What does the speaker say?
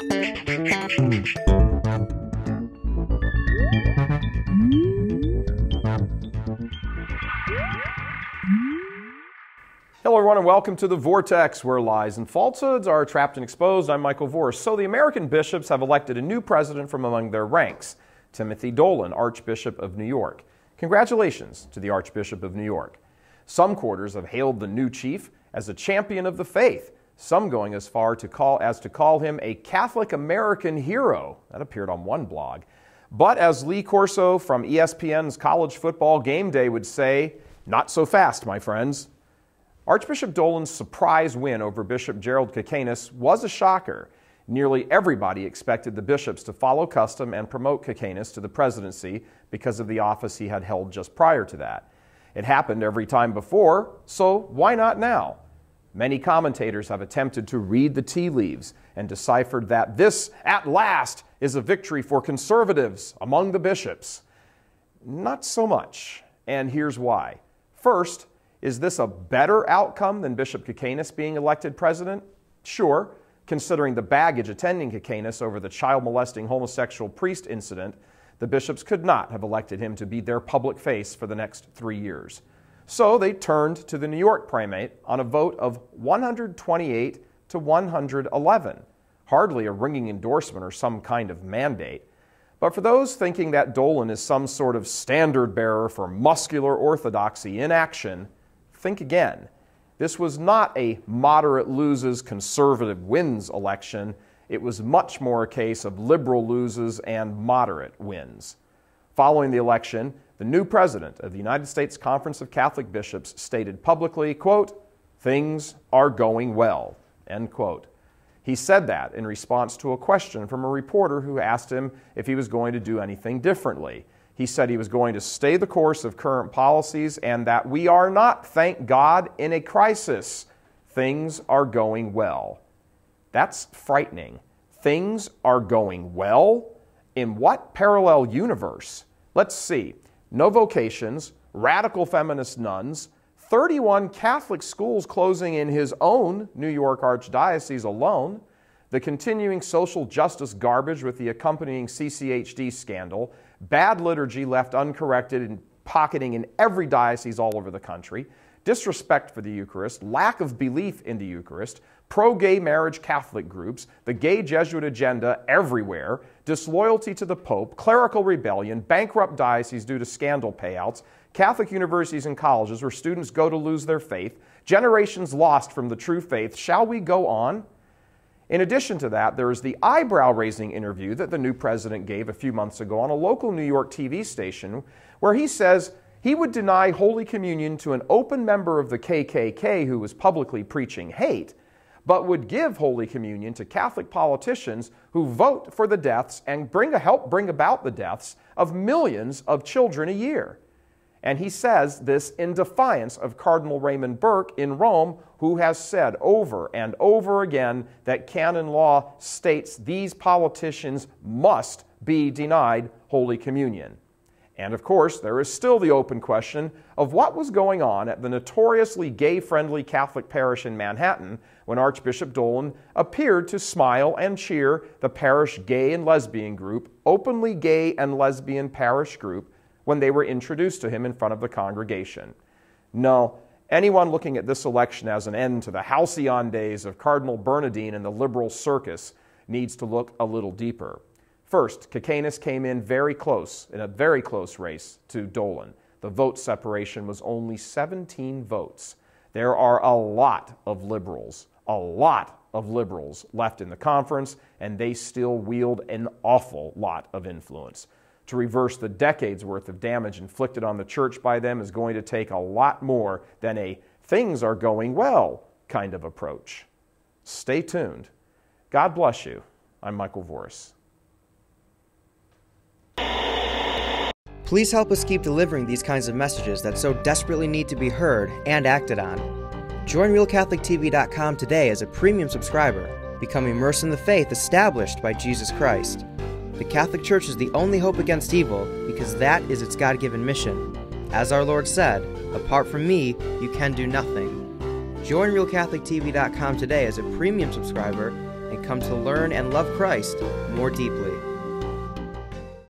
Hello everyone and welcome to The Vortex, where lies and falsehoods are trapped and exposed. I'm Michael Voris. So the American bishops have elected a new president from among their ranks, Timothy Dolan, Archbishop of New York. Congratulations to the Archbishop of New York. Some quarters have hailed the new chief as a champion of the faith, some going as far to call him a Catholic American hero. That appeared on one blog. But as Lee Corso from ESPN's College Football Game Day would say, not so fast, my friends. Archbishop Dolan's surprise win over Bishop Gerald Kakenas was a shocker. Nearly everybody expected the bishops to follow custom and promote Kakenas to the presidency because of the office he had held just prior to that. It happened every time before, so why not now? Many commentators have attempted to read the tea leaves and deciphered that this, at last, is a victory for conservatives among the bishops. Not so much, and here's why. First, is this a better outcome than Bishop Kakenas being elected president? Sure, considering the baggage attending Kakenas over the child-molesting homosexual priest incident, the bishops could not have elected him to be their public face for the next 3 years. So they turned to the New York primate on a vote of 128 to 111. Hardly a ringing endorsement or some kind of mandate. But for those thinking that Dolan is some sort of standard bearer for muscular orthodoxy in action, think again. This was not a moderate loses, conservative wins election. It was much more a case of liberal loses and moderate wins. Following the election, the new president of the United States Conference of Catholic Bishops stated publicly, quote, "Things are going well," end quote. He said that in response to a question from a reporter who asked him if he was going to do anything differently. He said he was going to stay the course of current policies and that we are not, thank God, in a crisis. Things are going well. That's frightening. Things are going well? In what parallel universe? Let's see. No vocations, radical feminist nuns, 31 Catholic schools closing in his own New York Archdiocese alone, the continuing social justice garbage with the accompanying CCHD scandal, bad liturgy left uncorrected and pocketing in every diocese all over the country, disrespect for the Eucharist, lack of belief in the Eucharist, pro-gay marriage Catholic groups, the gay Jesuit agenda everywhere, disloyalty to the Pope, clerical rebellion, bankrupt dioceses due to scandal payouts, Catholic universities and colleges where students go to lose their faith, generations lost from the true faith. Shall we go on? In addition to that, there is the eyebrow-raising interview that the new president gave a few months ago on a local New York TV station where he says he would deny Holy Communion to an open member of the KKK who was publicly preaching hate, but would give Holy Communion to Catholic politicians who vote for the deaths and help bring about the deaths of millions of children a year. And he says this in defiance of Cardinal Raymond Burke in Rome, who has said over and over again that canon law states these politicians must be denied Holy Communion. And of course, there is still the open question of what was going on at the notoriously gay-friendly Catholic parish in Manhattan when Archbishop Dolan appeared to smile and cheer the parish gay and lesbian group, openly gay and lesbian parish group, when they were introduced to him in front of the congregation. No, anyone looking at this election as an end to the halcyon days of Cardinal Bernardine and the liberal circus needs to look a little deeper. First, Kakenas came in very close, in a very close race to Dolan. The vote separation was only 17 votes. There are a lot of liberals left in the conference, and they still wield an awful lot of influence. To reverse the decades worth of damage inflicted on the church by them is going to take a lot more than a things are going well kind of approach. Stay tuned. God bless you. I'm Michael Voris. Please help us keep delivering these kinds of messages that so desperately need to be heard and acted on. Join RealCatholicTV.com today as a premium subscriber. Become immersed in the faith established by Jesus Christ. The Catholic Church is the only hope against evil because that is its God-given mission. As our Lord said, apart from me, you can do nothing. Join RealCatholicTV.com today as a premium subscriber and come to learn and love Christ more deeply.